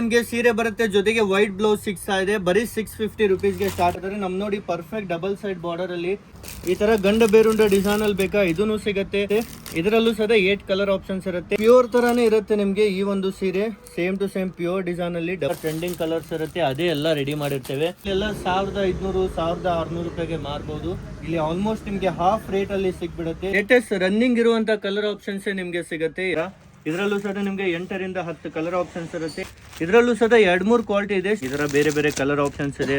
ನಿಮಗೆ ಸೀರೆ ಬರುತ್ತೆ, ಜೊತೆಗೆ ವೈಟ್ ಬ್ಲೌಸ್ ಸಿಗ್ತಾ ಇದೆ. ಬರೀ 650 ರುಪೀಸ್ಗೆ ಸ್ಟಾರ್ಟ್ ಆದರೆ ನಮ್ ನೋಡಿ ಪರ್ಫೆಕ್ಟ್ ಡಬಲ್ ಸೈಡ್ ಬಾರ್ಡರ್ ಅಲ್ಲಿ ಈ ತರ ಗಂಡ ಬೇರುಂಡ ಡಿಸೈನ್ ಅಲ್ಲಿ ಬೇಕಾ ಇದನ್ನು ಸಿಗುತ್ತೆ. ಇದರಲ್ಲೂ ಸಹ 8 ಕಲರ್ ಆಪ್ಷನ್ಸ್ ಇರುತ್ತೆ. ಪ್ಯೂರ್ ತರಾನೇ ಇರುತ್ತೆ ನಿಮ್ಗೆ ಈ ಒಂದು ಸೀರೆ. Same to same pure design ಅಲ್ಲಿ ಟ್ರೆಂಡಿಂಗ್ ಕಲರ್ಸ್ ಇರುತ್ತೆ, ಅದೇ ಎಲ್ಲ ರೆಡಿ ಮಾಡಿರ್ತೇವೆ. ಎಲ್ಲ 1500 1600 ರೂಪಾಯಿಗೆ ಮಾರ್ಬೋದು. ಇಲ್ಲಿ ಆಲ್ಮೋಸ್ಟ್ ನಿಮ್ಗೆ ಹಾಫ್ ರೇಟ್ ಅಲ್ಲಿ ಸಿಗ್ಬಿಡುತ್ತೆ. ಲೇಟೆಸ್ಟ್ ರನ್ನಿಂಗ್ ಇರುವಂತ ಕಲರ್ ಆಪ್ಷನ್ಸ್ ನಿಮ್ಗೆ ಸಿಗುತ್ತೆ. ಇದರಲ್ಲೂ ಸಹ ನಿಮ್ಗೆ 8 ರಿಂದ 10 ಕಲರ್ ಆಪ್ಷನ್ಸ್ ಇರುತ್ತೆ. ಇದರಲ್ಲೂ ಸಹ 2-3 ಕ್ವಾಲಿಟಿ ಇದೆ. ಇದರ ಬೇರೆ ಬೇರೆ ಕಲರ್ ಆಪ್ಷನ್ಸ್ ಇದೆ.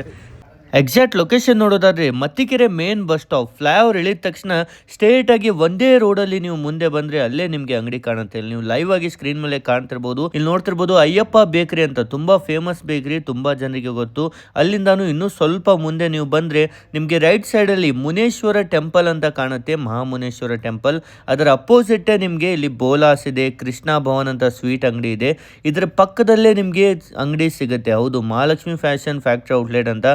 ಎಕ್ಸಾಕ್ಟ್ ಲೊಕೇಶನ್ ನೋಡೋದಾದ್ರೆ Mattikere main bus stop flyover ಇಳಿದ ತಕ್ಷಣ ಸ್ಟ್ರೇಟ್ ಆಗಿ ಒಂದೇ ರೋಡಲ್ಲಿ ನೀವು ಮುಂದೆ ಬಂದ್ರೆ ಅಲ್ಲೇ ನಿಮ್ಗೆ ಅಂಗಡಿ ಕಾಣುತ್ತೆ. ನೀವು ಲೈವ್ ಆಗಿ ಸ್ಕ್ರೀನ್ ಮೇಲೆ ಕಾಣ್ತಿರ್ಬೋದು. ಇಲ್ಲಿ ನೋಡ್ತಿರ್ಬೋದು ಅಯ್ಯಪ್ಪ ಬೇಕರಿ ಅಂತ ತುಂಬಾ ಫೇಮಸ್ ಬೇಕರಿ, ತುಂಬಾ ಜನರಿಗೆ ಗೊತ್ತು. ಅಲ್ಲಿಂದಾನು ಇನ್ನೂ ಸ್ವಲ್ಪ ಮುಂದೆ ನೀವು ಬಂದ್ರೆ ನಿಮ್ಗೆ ರೈಟ್ ಸೈಡ್ ಅಲ್ಲಿ ಮುನೇಶ್ವರ ಟೆಂಪಲ್ ಅಂತ ಕಾಣುತ್ತೆ, ಮಹಾಮುನೇಶ್ವರ ಟೆಂಪಲ್. ಅದರ ಅಪೋಸಿಟ್ ನಿಮ್ಗೆ ಇಲ್ಲಿ ಬೋಲಾಸ್ ಇದೆ, ಕೃಷ್ಣ ಭವನ್ ಅಂತ ಸ್ವೀಟ್ ಅಂಗಡಿ ಇದೆ. ಇದರ ಪಕ್ಕದಲ್ಲೇ ನಿಮ್ಗೆ ಅಂಗಡಿ ಸಿಗುತ್ತೆ. ಹೌದು, ಮಹಾಲಕ್ಷ್ಮಿ ಫ್ಯಾಷನ್ ಫ್ಯಾಕ್ಟರಿ ಔಟ್ಲೆಟ್ ಅಂತ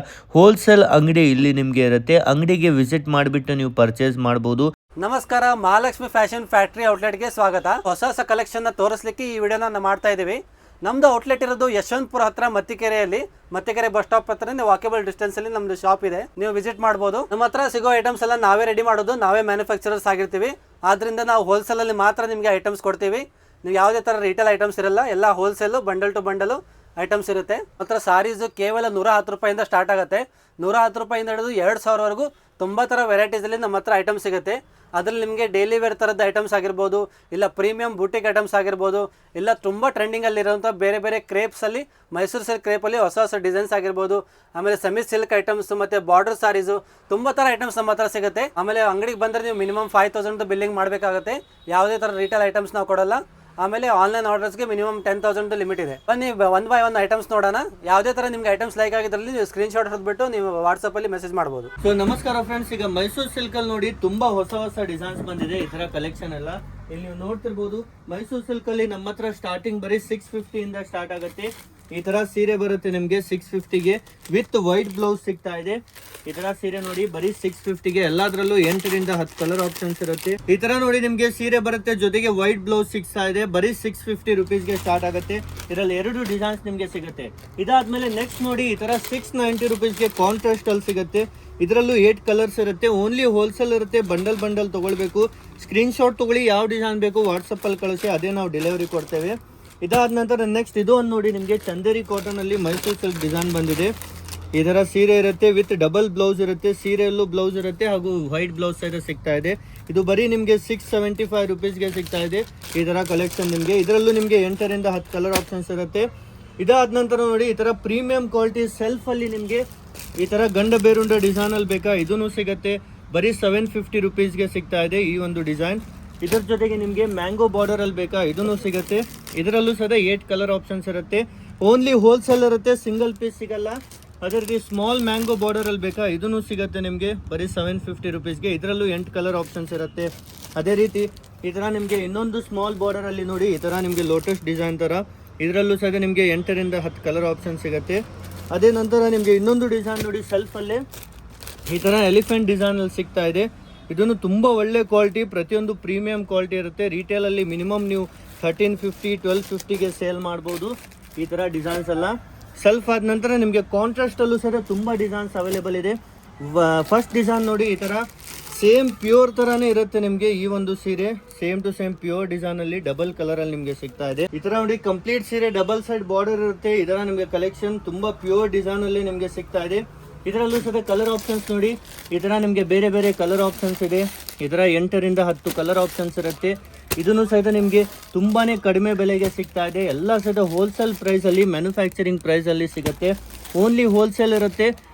ಹೋಲ್ಸೇಲ್ ಅಂಗಡಿ ಇಲ್ಲಿ ನಿಮ್ಗೆ ಇರುತ್ತೆ. ಅಂಗಡಿಗೆ ವಿಸಿಟ್ ಮಾಡಿಬಿಟ್ಟು ನೀವು ಪರ್ಚೇಸ್ ಮಾಡಬಹುದು. ನಮಸ್ಕಾರ, ಮಹಾಲಕ್ಷ್ಮಿ ಫ್ಯಾಷನ್ ಫ್ಯಾಕ್ಟರಿ ಔಟ್ಲೆಟ್ಗೆ ಸ್ವಾಗತ. ಹೊಸ ಕಲೆಕ್ಷನ್ ತೋರಿಸ್ಲಿಕ್ಕೆ ಈ ವಿಡಿಯೋನ ಮಾಡ್ತಾ ಇದೀವಿ. ನಮ್ದು ಔಟ್ಲೆಟ್ ಇರೋದು ಯಶವಂತಪುರ ಹತ್ರ ಮತ್ತಿಕೆರೆಯಲ್ಲಿ, ಮತ್ತಿಕೆರೆ ಬಸ್ ಸ್ಟಾಪ್ ಹತ್ರ ವಾಕೇಬಲ್ ಡಿಸ್ಟೆನ್ಸ್ ಅಲ್ಲಿ ನಮ್ದು ಶಾಪ್ ಇದೆ, ನೀವು ವಿಸಿಟ್ ಮಾಡಬಹುದು. ನಮ್ಮ ಹತ್ರ ಸಿಗೋ ಐಟಮ್ಸ್ ಎಲ್ಲ ನಾವೇ ರೆಡಿ ಮಾಡೋದು, ನಾವೇ ಮ್ಯಾನುಫ್ಯಾಕ್ಚರರ್ಸ್ ಆಗಿರ್ತೀವಿ. ಆದ್ರಿಂದ ನಾವು ಹೋಲ್ಸೇಲ್ ಅಲ್ಲಿ ಮಾತ್ರ ನಿಮಗೆ ಐಟಮ್ಸ್ ಕೊಡ್ತೀವಿ. ನೀವು ಯಾವುದೇ ತರ ರಿಟೇಲ್ ಐಟಮ್ಸ್ ಇರಲ್ಲ, ಎಲ್ಲ wholesale bundle to bundle items ಇರುತ್ತೆ. ಮಾತ್ರ ಸಾರೀಸು ಕೇವಲ 110 ರೂಪಾಯಿಂದ ಸ್ಟಾರ್ಟ್ ಆಗುತ್ತೆ. 110 ರೂಪಾಯಿಂದ ಹಿಡಿದು 2000ವರೆಗೂ ತುಂಬ ಥರ ವೆರೈಟೀಸಲ್ಲಿ ನಮ್ಮ ಹತ್ರ ಐಟಮ್ಸ್ ಸಿಗುತ್ತೆ. ಅದರಲ್ಲಿ ನಿಮಗೆ ಡೈಲಿ ವೇರ್ ಥರದ ಐಟಮ್ಸ್ ಆಗಿರ್ಬೋದು, ಇಲ್ಲ ಪ್ರೀಮಿಯಂ ಬೂಟಿಕ್ ಐಟಮ್ಸ್ ಆಗಿರ್ಬೋದು, ಇಲ್ಲ ತುಂಬ ಟ್ರೆಂಡಿಂಗಲ್ಲಿರೋಂಥ ಬೇರೆ ಬೇರೆ ಕ್ರೇಪ್ಸಲ್ಲಿ, ಮೈಸೂರು ಸಿಲ್ಕ್ ಕ್ರೇಪಲ್ಲಿ ಹೊಸ ಡಿಸೈನ್ಸ್ ಆಗಿರ್ಬೋದು, ಆಮೇಲೆ ಸೆಮಿ ಸಿಲ್ಕ್ ಐಟಮ್ಸ್ ಮತ್ತು ಬಾರ್ಡರ್ ಸಾರೀಸು, ತುಂಬ ಥರ ಐಟಮ್ಸ್ ನಮ್ಮ ಹತ್ರ ಸಿಗುತ್ತೆ. ಆಮೇಲೆ ಅಂಗಡಿಗೆ ಬಂದರೆ ನೀವು ಮಿನಿಮಮ್ 5000 ಬಿಲ್ಲಿಂಗ್ ಮಾಡಬೇಕಾಗುತ್ತೆ. ಯಾವುದೇ ಥರ ರಿಟೇಲ್ ಐಟಮ್ಸ್ ನಾವು ಕೊಡಲ್ಲ. ಆಮೇಲೆ ಆನ್ಲೈನ್ ಆರ್ಡರ್ಸ್ಗೆ ಮಿನಿಮಮ್ 10,000 ಲಿಮಿಟ್ ಇದೆ. ಬನ್ನಿ ಒನ್ ಬೈ ಒನ್ ಐಟಮ್ಸ್ ನೋಡೋಣ. ಯಾವುದೇ ತರ ನಿಮ್ಗೆ ಐಟಮ್ಸ್ ಲೈಕ್ ಆಗಿದ್ರಲ್ಲಿ ನೀವು ಸ್ಕ್ರೀನ್ ಶಾಟ್ ಹೊಡೆದ್ಬಿಟ್ಟು ನೀವು ವಾಟ್ಸ್ಆಪ್ ಅಲ್ಲಿ ಮೆಸೇಜ್ ಮಾಡಬಹುದು. ಸೊ ನಮಸ್ಕಾರ ಫ್ರೆಂಡ್ಸ್, ಈಗ ಮೈಸೂರು ಸಿಲ್ಕ್ ಅಲ್ಲಿ ನೋಡಿ ತುಂಬಾ ಹೊಸ ಡಿಸೈನ್ಸ್ ಬಂದಿದೆ. ಈ ತರ ಕಲೆಕ್ಷನ್ ಎಲ್ಲ ಇಲ್ಲಿ ನೀವು ನೋಡ್ತಿರ್ಬೋದು. ಮೈಸೂರು ಸಿಲ್ಕ್ ಅಲ್ಲಿ ನಮ್ಮ ಹತ್ರ ಸ್ಟಾರ್ಟಿಂಗ್ ಬರೀ 650 ಇಂದ ಸ್ಟಾರ್ಟ್ ಆಗುತ್ತೆ. ಈ ತರ ಸೀರೆ ಬರುತ್ತೆ ನಿಮ್ಗೆ 650ಗೆ ವಿತ್ ವೈಟ್ ಬ್ಲೌಸ್ ಸಿಗ್ತಾ ಇದೆ. ಈ ತರ ಸೀರೆ ನೋಡಿ ಬರೀ 650ಗೆ. ಎಲ್ಲಾದ್ರಲ್ಲೂ 8 ರಿಂದ 10 ಕಲರ್ ಆಪ್ಷನ್ಸ್ ಇರುತ್ತೆ. ಈ ತರ ನೋಡಿ ನಿಮ್ಗೆ ಸೀರೆ ಬರುತ್ತೆ, ಜೊತೆಗೆ ವೈಟ್ ಬ್ಲೌಸ್ ಸಿಗ್ತಾ ಇದೆ. ಬರೀ 650 ರುಪೀಸ್ಗೆ ಸ್ಟಾರ್ಟ್ ಆಗುತ್ತೆ. ಇದರಲ್ಲಿ 2 ಡಿಸೈನ್ಸ್ ನಿಮ್ಗೆ ಸಿಗುತ್ತೆ. ಇದಾದ್ಮೇಲೆ ನೆಕ್ಸ್ಟ್ ನೋಡಿ ಈ ತರ 690 ರುಪೀಸ್ಗೆ ಕಾಂಟ್ರಾಸ್ಟ್ ಅಲ್ಲಿ ಸಿಗುತ್ತೆ. ಇದರಲ್ಲೂ 8 ಕಲರ್ಸ್ ಇರುತ್ತೆ. ಓನ್ಲಿ ಹೋಲ್ಸೇಲ್ ಇರುತ್ತೆ. ಬಂಡಲ್ ತಗೊಳ್ಬೇಕು. ಸ್ಕ್ರೀನ್ ಶಾಟ್ ತಗೊಳ್ಳಿ, ಯಾವ ಡಿಸೈನ್ ಬೇಕು ವಾಟ್ಸಪ್ ಅಲ್ಲಿ ಕಳಿಸಿ, ಅದೇ ನಾವು ಡೆಲಿವರಿ ಕೊಡ್ತೇವೆ. ಇದಾದ ನಂತರ ನೆಕ್ಸ್ಟ್ ಇದು ಒಂದು ನೋಡಿ ನಿಮಗೆ ಚಂದೇರಿ ಕಾಟನ್ ಅಲ್ಲಿ ಮೈಸೂರು ಸಿಲ್ಕ್ ಡಿಸೈನ್ ಬಂದಿದೆ. ಇದರ ಸೀರೆ ಇರುತ್ತೆ ವಿತ್ ಡಬಲ್ ಬ್ಲೌಸ್ ಇರುತ್ತೆ. ಸೀರೆಯಲ್ಲೂ ಬ್ಲೌಸ್ ಇರುತ್ತೆ ಹಾಗೂ ವೈಟ್ ಬ್ಲೌಸ್ ಸಹಿತ ಸಿಗ್ತಾ ಇದೆ. ಇದು ಬರೀ ನಿಮಗೆ 675 ರುಪೀಸ್ಗೆ ಸಿಗ್ತಾ ಇದೆ. ಈ ತರ ಕಲೆಕ್ಷನ್ ನಿಮಗೆ. ಇದರಲ್ಲೂ ನಿಮಗೆ 8 ರಿಂದ 10 ಕಲರ್ ಆಪ್ಷನ್ಸ್ ಇರುತ್ತೆ. ಇದಾದ ನಂತರ ನೋಡಿ ಈ ತರ ಪ್ರೀಮಿಯಂ ಕ್ವಾಲಿಟಿ ಸೆಲ್ಫ್ ಅಲ್ಲಿ ನಿಮಗೆ ಈ ತರ ಗಂಡ ಬೇರುಂಡ ಡಿಸೈನ್ ಅಲ್ಲಿ ಬೇಕಾ ಇದನ್ನು ಸಿಗುತ್ತೆ. ಬರೀ 750 ರುಪೀಸ್ಗೆ ಸಿಗ್ತಾ ಇದೆ ಈ ಒಂದು ಡಿಸೈನ್. ಇದರ ಜೊತೆಗೆ ನಿಮಗೆ ಮ್ಯಾಂಗೋ ಬಾರ್ಡರ್ ಅಲ್ಲಿ ಬೇಕಾ ಇದನ್ನು ಸಿಗುತ್ತೆ. ಇದರಲ್ಲೂ ಸಹ 8 ಕಲರ್ ಆಪ್ಷನ್ಸ್ ಇರುತ್ತೆ. ಓನ್ಲಿ ಹೋಲ್ಸೇಲ್ ಇರುತ್ತೆ, ಸಿಂಗಲ್ ಪೀಸ್ ಸಿಗಲ್ಲ. ಅದೇ ರೀತಿ ಸ್ಮಾಲ್ ಮ್ಯಾಂಗೋ ಬಾರ್ಡರ್ ಅಲ್ಲಿ ಬೇಕಾ ಇದನ್ನು ಸಿಗುತ್ತೆ ನಿಮಗೆ ಬರೀ 750 ರುಪೀಸ್ಗೆ. ಇದರಲ್ಲೂ 8 ಕಲರ್ ಆಪ್ಷನ್ಸ್ ಇರುತ್ತೆ. ಅದೇ ರೀತಿ ಈ ತರ ನಿಮಗೆ ಇನ್ನೊಂದು ಸ್ಮಾಲ್ ಬಾರ್ಡರ್ ಅಲ್ಲಿ ನೋಡಿ ಈ ತರ ನಿಮಗೆ ಲೋಟಸ್ ಡಿಸೈನ್ ತರ, ಇದರಲ್ಲೂ ಸಹ ನಿಮಗೆ 8 ರಿಂದ 10 ಕಲರ್ ಆಪ್ಷನ್ ಸಿಗುತ್ತೆ. ಅದೇ ನಂತರ ನಿಮಗೆ ಇನ್ನೊಂದು ಡಿಸೈನ್ ನೋಡಿ ಸೆಲ್ಫ್ ಅಲ್ಲೇ ಈ ತರ ಎಲಿಫೆಂಟ್ ಡಿಸೈನ್ ಅಲ್ಲಿ ಸಿಗ್ತಾ ಇದೆ. ಇದನ್ನು ತುಂಬ ಒಳ್ಳೆ ಕ್ವಾಲಿಟಿ, ಪ್ರತಿಯೊಂದು ಪ್ರೀಮಿಯಂ ಕ್ವಾಲಿಟಿ ಇರುತ್ತೆ. ರಿಟೇಲಲ್ಲಿ ಮಿನಿಮಮ್ ನೀವು 1350 1250ಗೆ ಸೇಲ್ ಮಾಡ್ಬೋದು. ಈ ಥರ ಡಿಸೈನ್ಸ್ ಎಲ್ಲ ಸೆಲ್ಫ್ ಆದ ನಂತರ ನಿಮಗೆ ಕಾಂಟ್ರಾಸ್ಟಲ್ಲೂ ಸಹ ತುಂಬ ಡಿಸೈನ್ಸ್ ಅವೈಲೇಬಲ್ ಇದೆ. ಫಸ್ಟ್ ಡಿಸೈನ್ ನೋಡಿ ಈ ಥರ ಸೇಮ್ ಪ್ಯೂರ್ ಥರನೇ ಇರುತ್ತೆ ನಿಮಗೆ. ಈ ಒಂದು ಸೀರೆ ಸೇಮ್ ಟು ಸೇಮ್ ಪ್ಯೂರ್ ಡಿಸೈನಲ್ಲಿ ಡಬಲ್ ಕಲರಲ್ಲಿ ನಿಮಗೆ ಸಿಗ್ತಾ ಇದೆ. ಈ ಥರ ನೋಡಿ ಕಂಪ್ಲೀಟ್ ಸೀರೆ ಡಬಲ್ ಸೈಡ್ ಬಾರ್ಡರ್ ಇರುತ್ತೆ. ಇದರ ನಿಮಗೆ ಕಲೆಕ್ಷನ್ ತುಂಬ ಪ್ಯೂರ್ ಡಿಸೈನಲ್ಲಿ ನಿಮಗೆ ಸಿಗ್ತಾ ಇದೆ. ಇದರಲ್ಲೂ ಸಹ ಕಲರ್ ಆಪ್ಷನ್ಸ್ ನೋಡಿ ಈ ಥರ ನಿಮಗೆ ಬೇರೆ ಬೇರೆ ಕಲರ್ ಆಪ್ಷನ್ಸ್ ಇದೆ. ಇದರ 8 ರಿಂದ 10 ಕಲರ್ ಆಪ್ಷನ್ಸ್ ಇರುತ್ತೆ. ಇದನ್ನು ಸಹಿತ ನಿಮಗೆ ತುಂಬಾ ಕಡಿಮೆ ಬೆಲೆಗೆ ಸಿಗ್ತಾ ಇದೆ. ಎಲ್ಲ ಸಹಿತ ಹೋಲ್ಸೇಲ್ ಪ್ರೈಸಲ್ಲಿ, ಮ್ಯಾನುಫ್ಯಾಕ್ಚರಿಂಗ್ ಪ್ರೈಸಲ್ಲಿ ಸಿಗುತ್ತೆ. ಓನ್ಲಿ ಹೋಲ್ಸೇಲ್ ಇರುತ್ತೆ,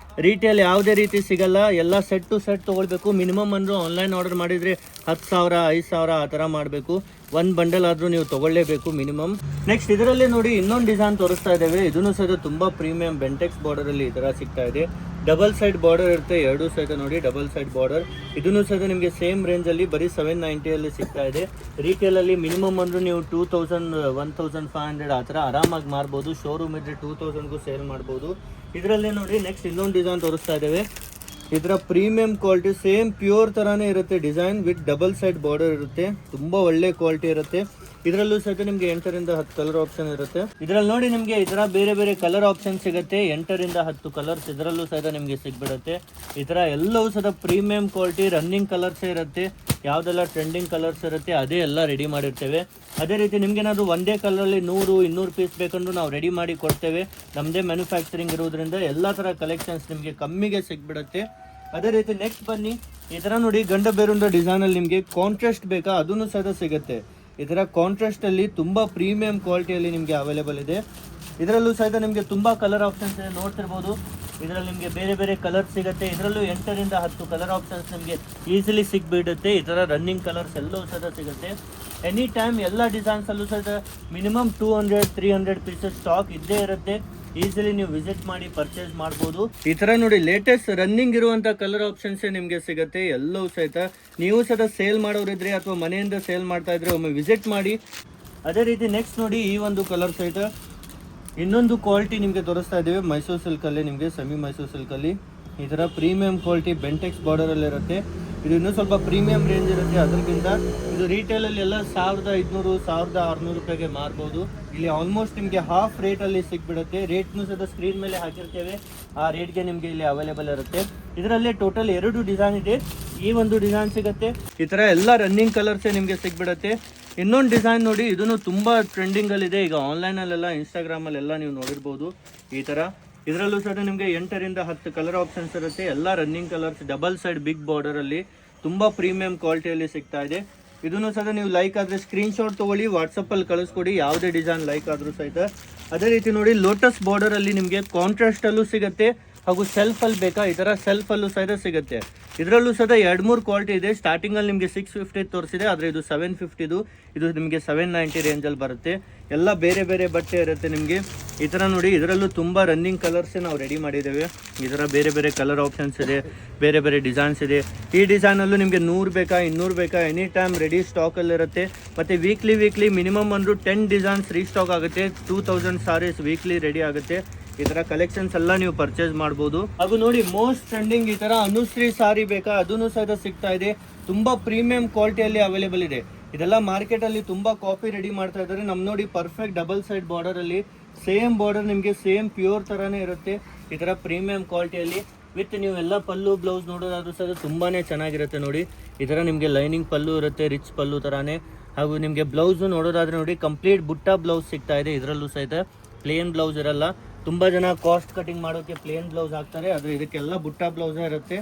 ರಿಟೇಲ್ ಯಾವುದೇ ರೀತಿ ಸಿಗಲ್ಲ. ಎಲ್ಲ ಸೆಟ್ ಟು ಸೆಟ್ ತೊಗೊಳ್ಬೇಕು. ಮಿನಿಮಮ್ ಅಂದರೂ ಆನ್ಲೈನ್ ಆರ್ಡರ್ ಮಾಡಿದರೆ 10,000 5,000 ಆ ಥರ ಮಾಡಬೇಕು. ಒಂದು ಬಂಡಲ್ ಆದರೂ ನೀವು ತೊಗೊಳ್ಳೇಬೇಕು ಮಿನಿಮಮ್. ನೆಕ್ಸ್ಟ್ ಇದರಲ್ಲಿ ನೋಡಿ ಇನ್ನೊಂದು ಡಿಸೈನ್ ತೋರಿಸ್ತಾ ಇದ್ದೇವೆ. ಇದನ್ನು ಸಹಿತ ತುಂಬ ಪ್ರೀಮಿಯಂ ಬೆಂಟೆಕ್ಸ್ ಬಾರ್ಡರಲ್ಲಿ ಈ ಥರ ಸಿಗ್ತಾ ಇದೆ. ಡಬಲ್ ಸೈಡ್ ಬಾರ್ಡರ್ ಇರುತ್ತೆ, ಎರಡೂ ಸಹಿತ ನೋಡಿ ಡಬಲ್ ಸೈಡ್ ಬಾರ್ಡರ್. ಇದನ್ನು ಸಹಿತ ನಿಮಗೆ ಸೇಮ್ ರೇಂಜಲ್ಲಿ ಬರೀ 790 ಸಿಗ್ತಾ ಇದೆ. ರಿಟೇಲಲ್ಲಿ ಮಿನಿಮಮ್ ಅಂದರೂ ನೀವು 2000 1500 ಆ ಥರ ಆರಾಮಾಗಿ ಮಾರ್ಬೋದು. ಶೋರೂಮ್ ಇದ್ದರೆ 2000ಗೂ ಸೇಲ್ ಮಾಡ್ಬೋದು. ಇದರಲ್ಲೇ ನೋಡಿ ನೆಕ್ಸ್ಟ್ ಇನ್ನೊಂದು ಡಿಸೈನ್ ತೋರಿಸ್ತಾ ಇದ್ದೇವೆ. ಇದರ ಪ್ರೀಮಿಯಂ ಕ್ವಾಲಿಟಿ ಸೇಮ್ ಪ್ಯೂರ್ ಥರನೇ ಇರುತ್ತೆ. Design with double side border ಇರುತ್ತೆ. ತುಂಬ ಒಳ್ಳೆ ಕ್ವಾಲಿಟಿ ಇರುತ್ತೆ. ಇದರಲ್ಲೂ ಸಹಿತ ನಿಮ್ಗೆ 8ರಿಂದ 10 ಕಲರ್ ಆಪ್ಷನ್ ಇರುತ್ತೆ. ಇದರಲ್ಲಿ ನೋಡಿ ನಿಮ್ಗೆ ಈ ತರ ಬೇರೆ ಬೇರೆ ಕಲರ್ ಆಪ್ಷನ್ ಸಿಗುತ್ತೆ. 8ರಿಂದ 10 ಕಲರ್ಸ್ ಇದರಲ್ಲೂ ಸಹಿತ ನಿಮ್ಗೆ ಸಿಗ್ಬಿಡುತ್ತೆ. ಈ ತರ ಎಲ್ಲವೂ ಸಹಿತ ಪ್ರೀಮಿಯಂ ಕ್ವಾಲಿಟಿ ರನ್ನಿಂಗ್ ಕಲರ್ಸ್ ಇರುತ್ತೆ. ಯಾವ್ದೆಲ್ಲ ಟ್ರೆಂಡಿಂಗ್ ಕಲರ್ಸ್ ಇರುತ್ತೆ ಅದೇ ಎಲ್ಲ ರೆಡಿ ಮಾಡಿರ್ತೇವೆ. ಅದೇ ರೀತಿ ನಿಮ್ಗೆ ಏನಾದ್ರು ಒಂದೇ ಕಲರಲ್ಲಿ 100-200 ಪೀಸ್ ಬೇಕಂದ್ರೂ ನಾವು ರೆಡಿ ಮಾಡಿ ಕೊಡ್ತೇವೆ. ನಮ್ಮದೇ ಮ್ಯಾನುಫ್ಯಾಕ್ಚರಿಂಗ್ ಇರೋದ್ರಿಂದ ಎಲ್ಲ ಥರ ಕಲೆಕ್ಷನ್ಸ್ ನಿಮಗೆ ಕಮ್ಮಿಗೆ ಸಿಗ್ಬಿಡುತ್ತೆ. ಅದೇ ರೀತಿ ನೆಕ್ಸ್ಟ್ ಬನ್ನಿ, ಈ ಥರ ನೋಡಿ ಗಂಡ ಬೇರುಂಡ ಡಿಸೈನಲ್ಲಿ ನಿಮಗೆ ಕಾಂಟ್ರಾಸ್ಟ್ ಬೇಕಾ ಅದನ್ನು ಸಹಿತ ಸಿಗುತ್ತೆ. ಈ ಥರ ಕಾಂಟ್ರಾಸ್ಟಲ್ಲಿ ತುಂಬ ಪ್ರೀಮಿಯಂ ಕ್ವಾಲಿಟಿಯಲ್ಲಿ ನಿಮಗೆ ಅವೈಲೇಬಲ್ ಇದೆ. ಇದರಲ್ಲೂ ಸಹಿತ ನಿಮಗೆ ತುಂಬ ಕಲರ್ ಆಪ್ಷನ್ಸ್ ಇದೆ, ನೋಡ್ತಿರ್ಬೋದು. ಇದರಲ್ಲಿ ನಿಮಗೆ ಬೇರೆ ಬೇರೆ ಕಲರ್ ಸಿಗುತ್ತೆ. ಇದರಲ್ಲೂ 8ರಿಂದ 10 ಕಲರ್ ಆಪ್ಷನ್ಸ್ ನಿಮಗೆ ಈಸಿಲಿ ಸಿಗ್ಬಿಡುತ್ತೆ. ಈ ಥರ ರನ್ನಿಂಗ್ ಕಲರ್ಸ್ ಎಲ್ಲವೂ ಸಹಿತ ಸಿಗುತ್ತೆ. ಎನಿ ಟೈಮ್ ಎಲ್ಲ ಡಿಸೈನ್ಸಲ್ಲೂ ಸಹಿತ ಮಿನಿಮಮ್ 200-300 ಪೀಸಸ್ ಸ್ಟಾಕ್ ಇದ್ದೇ ಇರುತ್ತೆ. ಈಸಿಲಿ ನೀವು ವಿಸಿಟ್ ಮಾಡಿ ಪರ್ಚೇಸ್ ಮಾಡ್ಬೋದು. ಈ ಥರ ನೋಡಿ ಲೇಟೆಸ್ಟ್ ರನ್ನಿಂಗ್ ಇರುವಂಥ ಕಲರ್ ಆಪ್ಷನ್ಸೇ ನಿಮಗೆ ಸಿಗುತ್ತೆ ಎಲ್ಲವೂ ಸಹಿತ. ನೀವು ಸಹಿತ ಸೇಲ್ ಮಾಡೋರಿದ್ರೆ ಅಥವಾ ಮನೆಯಿಂದ ಸೇಲ್ ಮಾಡ್ತಾ ಇದ್ರೆ ಒಮ್ಮೆ ವಿಸಿಟ್ ಮಾಡಿ. ಅದೇ ರೀತಿ ನೆಕ್ಸ್ಟ್ ನೋಡಿ ಈ ಒಂದು ಕಲರ್ ಸಹಿತ ಇನ್ನೊಂದು ಕ್ವಾಲಿಟಿ ನಿಮಗೆ ತೋರಿಸ್ತಾ ಇದ್ದೀವಿ. ಮೈಸೂರು ಸಿಲ್ಕಲ್ಲಿ ನಿಮಗೆ ಸೆಮಿ ಮೈಸೂರು ಸಿಲ್ಕಲ್ಲಿ ಈ ಥರ ಪ್ರೀಮಿಯಂ ಕ್ವಾಲಿಟಿ ಬೆಂಟೆಕ್ಸ್ ಬಾರ್ಡರಲ್ಲಿ ಇರುತ್ತೆ. ಇದು ಇನ್ನೂ ಸ್ವಲ್ಪ ಪ್ರೀಮಿಯಂ ರೇಂಜ್ ಇರುತ್ತೆ. ಅದಕ್ಕಿಂತ ಇದು ರಿಟೇಲಲ್ಲಿ ಎಲ್ಲ 1500-1600 ರೂಪಾಯಿಗೆ ಮಾರ್ಬೋದು. ಇಲ್ಲಿ ಆಲ್ಮೋಸ್ಟ್ ನಿಮಗೆ ಹಾಫ್ ರೇಟಲ್ಲಿ ಸಿಗ್ಬಿಡುತ್ತೆ. ರೇಟ್ನು ಸಹ ಸ್ಕ್ರೀನ್ ಮೇಲೆ ಹಾಕಿರ್ತೇವೆ, ಆ ರೇಟ್ಗೆ ನಿಮಗೆ ಇಲ್ಲಿ ಅವೈಲೇಬಲ್ ಇರುತ್ತೆ. ಇದರಲ್ಲಿ ಟೋಟಲ್ 2 ಡಿಸೈನ್ ಇದೆ. ಈ ಒಂದು ಡಿಸೈನ್ ಸಿಗುತ್ತೆ. ಈ ಥರ ಎಲ್ಲ ರನ್ನಿಂಗ್ ಕಲರ್ಸೇ ನಿಮಗೆ ಸಿಗ್ಬಿಡುತ್ತೆ. ಇನ್ನೊಂದು ಡಿಸೈನ್ ನೋಡಿ, ಇದನ್ನು ತುಂಬ ಟ್ರೆಂಡಿಂಗಲ್ಲಿದೆ ಈಗ ಆನ್ಲೈನಲ್ಲೆಲ್ಲ, ಇನ್ಸ್ಟಾಗ್ರಾಮಲ್ಲೆಲ್ಲ ನೀವು ನೋಡಿರ್ಬೋದು. ಈ ಥರ ಇದರಲ್ಲೂ ಸಹ ನಿಮಗೆ 8ರಿಂದ 10 ಕಲರ್ ಆಪ್ಷನ್ಸ್ ಇರುತ್ತೆ. ಎಲ್ಲ running colours double side big ಬಾರ್ಡರಲ್ಲಿ ತುಂಬ ಪ್ರೀಮಿಯಂ ಕ್ವಾಲಿಟಿಯಲ್ಲಿ ಸಿಗ್ತಾ ಇದೆ. ಇದನ್ನು ಸಹ ನೀವು ಲೈಕ್ ಆದರೆ ಸ್ಕ್ರೀನ್ಶಾಟ್ ತೊಗೊಳ್ಳಿ, ವಾಟ್ಸಪ್ಪಲ್ಲಿ ಕಳಿಸ್ಕೊಡಿ, ಯಾವುದೇ ಡಿಸೈನ್ ಲೈಕ್ ಆದರೂ ಸಹಿತ. ಅದೇ ರೀತಿ ನೋಡಿ ಲೋಟಸ್ ಬಾರ್ಡರಲ್ಲಿ ನಿಮಗೆ ಕಾಂಟ್ರಾಸ್ಟಲ್ಲೂ ಸಿಗುತ್ತೆ ಹಾಗೂ ಸೆಲ್ಫಲ್ಲಿ ಬೇಕಾ ಈ ಥರ ಸೆಲ್ಫಲ್ಲೂ ಸಹಿತ ಸಿಗುತ್ತೆ. ಇದರಲ್ಲೂ ಸಹ 2-3 ಕ್ವಾಲಿಟಿ ಇದೆ. ಸ್ಟಾರ್ಟಿಂಗಲ್ಲಿ ನಿಮಗೆ 650 ತೋರಿಸಿದೆ, ಆದರೆ ಇದು 750, ಇದು ನಿಮಗೆ 790 ರೇಂಜಲ್ಲಿ ಬರುತ್ತೆ. ಎಲ್ಲ ಬೇರೆ ಬೇರೆ ಬಟ್ಟೆ ಇರುತ್ತೆ ನಿಮಗೆ. ಈ ಥರ ನೋಡಿ ಇದರಲ್ಲೂ ತುಂಬ ರನ್ನಿಂಗ್ ಕಲರ್ಸೇ ನಾವು ರೆಡಿ ಮಾಡಿದ್ದೇವೆ. ಈ ಥರ ಬೇರೆ ಬೇರೆ ಕಲರ್ ಆಪ್ಷನ್ಸ್ ಇದೆ, ಬೇರೆ ಬೇರೆ ಡಿಸೈನ್ಸ್ ಇದೆ. ಈ ಡಿಸೈನಲ್ಲೂ ನಿಮಗೆ 100 ಬೇಕಾ 200 ಬೇಕಾ ಎನಿ ಟೈಮ್ ರೆಡಿ ಸ್ಟಾಕಲ್ಲಿರುತ್ತೆ. ಮತ್ತು ವೀಕ್ಲಿ ಮಿನಿಮಮ್ ಅಂದರೂ 10 ಡಿಸೈನ್ಸ್ ರೀಸ್ಟಾಕ್ ಆಗುತ್ತೆ. 2000 ಸಾರೀಸ್ ವೀಕ್ಲಿ ರೆಡಿ ಆಗುತ್ತೆ. ಈ ತರ ಕಲೆಕ್ಷನ್ಸ್ ಎಲ್ಲ ನೀವು ಪರ್ಚೇಸ್ ಮಾಡ್ಬೋದು. ಹಾಗೂ ನೋಡಿ ಮೋಸ್ಟ್ ಟ್ರೆಂಡಿಂಗ್ ಈ ತರ ಅನುಶ್ರೀ ಸಾರಿ ಬೇಕಾ ಅದನ್ನು ಸಹಿತ ಸಿಗ್ತಾ ಇದೆ. ತುಂಬಾ ಪ್ರೀಮಿಯಂ ಕ್ವಾಲಿಟಿಯಲ್ಲಿ ಅವೈಲೇಬಲ್ ಇದೆ. ಇದೆಲ್ಲ ಮಾರ್ಕೆಟ್ ಅಲ್ಲಿ ತುಂಬಾ ಕಾಪಿ ರೆಡಿ ಮಾಡ್ತಾ ಇದ್ದಾರೆ. ನಮ್ ನೋಡಿ ಪರ್ಫೆಕ್ಟ್ ಡಬಲ್ ಸೈಡ್ ಬಾರ್ಡರ್ ಅಲ್ಲಿ ಸೇಮ್ ಬಾರ್ಡರ್ ನಿಮಗೆ ಸೇಮ್ ಪ್ಯೂರ್ ತರಾನೇ ಇರುತ್ತೆ. ಈ ತರ ಪ್ರೀಮಿಯಂ ಕ್ವಾಲಿಟಿಯಲ್ಲಿ ವಿತ್ ನೀವು ಎಲ್ಲ ಪಲ್ಲು ಬ್ಲೌಸ್ ನೋಡೋದಾದ್ರೂ ಸಹ ತುಂಬಾನೇ ಚೆನ್ನಾಗಿರುತ್ತೆ. ನೋಡಿ ಈ ತರ ನಿಮಗೆ ಲೈನಿಂಗ್ ಪಲ್ಲು ಇರುತ್ತೆ, ರಿಚ್ ಪಲ್ಲು ತರಾನೇ. ಹಾಗೂ ನಿಮಗೆ ಬ್ಲೌಸ್ ನೋಡೋದಾದ್ರೆ ನೋಡಿ ಕಂಪ್ಲೀಟ್ ಬುಟ್ಟ ಬ್ಲೌಸ್ ಸಿಗ್ತಾ ಇದೆ. ಇದರಲ್ಲೂ ಸಹಿತ ಪ್ಲೇನ್ ಬ್ಲೌಸ್ ಇರಲ್ಲ. ತುಂಬ ಜನ ಕಾಸ್ಟ್ ಕಟಿಂಗ್ ಮಾಡೋಕ್ಕೆ ಪ್ಲೇನ್ ಬ್ಲೌಸ್ ಹಾಕ್ತಾರೆ, ಆದರೆ ಇದಕ್ಕೆಲ್ಲ ಬುಟ್ಟ ಬ್ಲೌಸೇ ಇರುತ್ತೆ.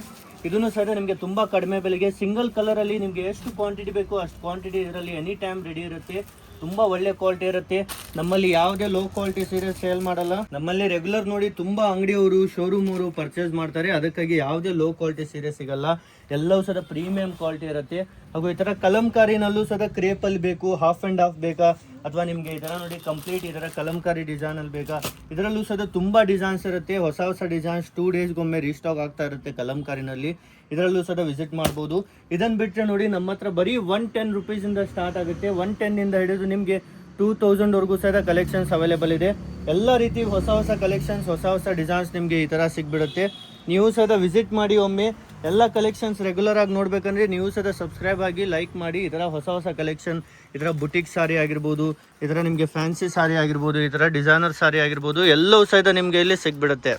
ಇದನ್ನು ಸಹಿತ ನಿಮಗೆ ತುಂಬ ಕಡಿಮೆ ಬೆಲೆಗೆ ಸಿಂಗಲ್ ಕಲರಲ್ಲಿ ನಿಮಗೆ ಎಷ್ಟು ಕ್ವಾಂಟಿಟಿ ಬೇಕೋ ಅಷ್ಟು ಕ್ವಾಂಟಿಟಿ ಇದರಲ್ಲಿ ಎನಿ ಟೈಮ್ ರೆಡಿ ಇರುತ್ತೆ. ತುಂಬ ಒಳ್ಳೆ ಕ್ವಾಲಿಟಿ ಇರುತ್ತೆ. ನಮ್ಮಲ್ಲಿ ಯಾವುದೇ ಲೋ ಕ್ವಾಲಿಟಿ ಸೀರೆ ಸೇಲ್ ಮಾಡಲ್ಲ. ನಮ್ಮಲ್ಲಿ ರೆಗ್ಯುಲರ್ ನೋಡಿ ತುಂಬ ಅಂಗಡಿಯವರು ಶೋರೂಮ್ ಅವರು ಪರ್ಚೇಸ್ ಮಾಡ್ತಾರೆ, ಅದಕ್ಕಾಗಿ ಯಾವುದೇ ಲೋ ಕ್ವಾಲಿಟಿ ಸೀರೆ ಸಿಗಲ್ಲ. ಎಲ್ಲವೂ ಸಹ ಪ್ರೀಮಿಯಂ ಕ್ವಾಲಿಟಿ ಇರುತ್ತೆ. ಹಾಗೂ ಈ ಥರ ಕಲಂಕಾರಿನಲ್ಲೂ ಸಹ ಕ್ರೇಪಲ್ಲಿ ಬೇಕು, ಹಾಫ್ ಆ್ಯಂಡ್ ಹಾಫ್ ಬೇಕಾ, ಅಥವಾ ನಿಮಗೆ ಈ ಥರ ನೋಡಿ ಕಂಪ್ಲೀಟ್ ಈ ಥರ ಕಲಂಕಾರಿ ಡಿಸೈನಲ್ಲಿ ಬೇಕಾ, ಇದರಲ್ಲೂ ಸಹ ತುಂಬ ಡಿಸೈನ್ಸ್ ಇರುತ್ತೆ. ಹೊಸ ಡಿಸೈನ್ಸ್ 2 ಡೇಸ್ಗೊಮ್ಮೆ ರೀಸ್ಟಾಕ್ ಆಗ್ತಾ ಇರುತ್ತೆ ಕಲಂಕಾರಿನಲ್ಲಿ. ಇದರಲ್ಲೂ ಸಹ ವಿಸಿಟ್ ಮಾಡ್ಬೋದು. ಇದನ್ನು ಬಿಟ್ಟರೆ ನೋಡಿ ನಮ್ಮ ಹತ್ರ ಬರೀ 110 ರುಪೀಸಿಂದ ಸ್ಟಾರ್ಟ್ ಆಗುತ್ತೆ. 110ಇಂದ ಹಿಡಿದು ನಿಮಗೆ 2000ವರೆಗೂ ಸಹ ಕಲೆಕ್ಷನ್ಸ್ ಅವೈಲೇಬಲ್ ಇದೆ. ಎಲ್ಲ ರೀತಿ ಹೊಸ ಕಲೆಕ್ಷನ್ಸ್, ಹೊಸ ಡಿಸೈನ್ಸ್ ನಿಮಗೆ ಈ ಥರ ಸಿಗ್ಬಿಡುತ್ತೆ. ನೀವು ಸಹ ವಿಸಿಟ್ ಮಾಡಿ ಒಮ್ಮೆ. ಎಲ್ಲ ಕಲೆಕ್ಷನ್ಸ್ ರೆಗ್ಯುಲರ್ ಆಗಿ ನೋಡಬೇಕಂದ್ರೆ ನೀವು ಸಹ ಸಬ್ಸ್ಕ್ರೈಬ್ ಆಗಿ ಲೈಕ್ ಮಾಡಿ. ಈ ಥರ ಹೊಸ ಕಲೆಕ್ಷನ್, ಈ ಥರ ಬುಟಿಕ್ ಸಾರಿ ಆಗಿರ್ಬೋದು, ಈ ಥರ ನಿಮಗೆ ಫ್ಯಾನ್ಸಿ ಸಾರಿ ಆಗಿರ್ಬೋದು, ಈ ಥರ ಡಿಸೈನರ್ ಸಾರಿ ಆಗಿರ್ಬೋದು, ಎಲ್ಲವೂ ಸಹಿತ ನಿಮಗೆ ಇಲ್ಲಿ ಸಿಗ್ಬಿಡುತ್ತೆ.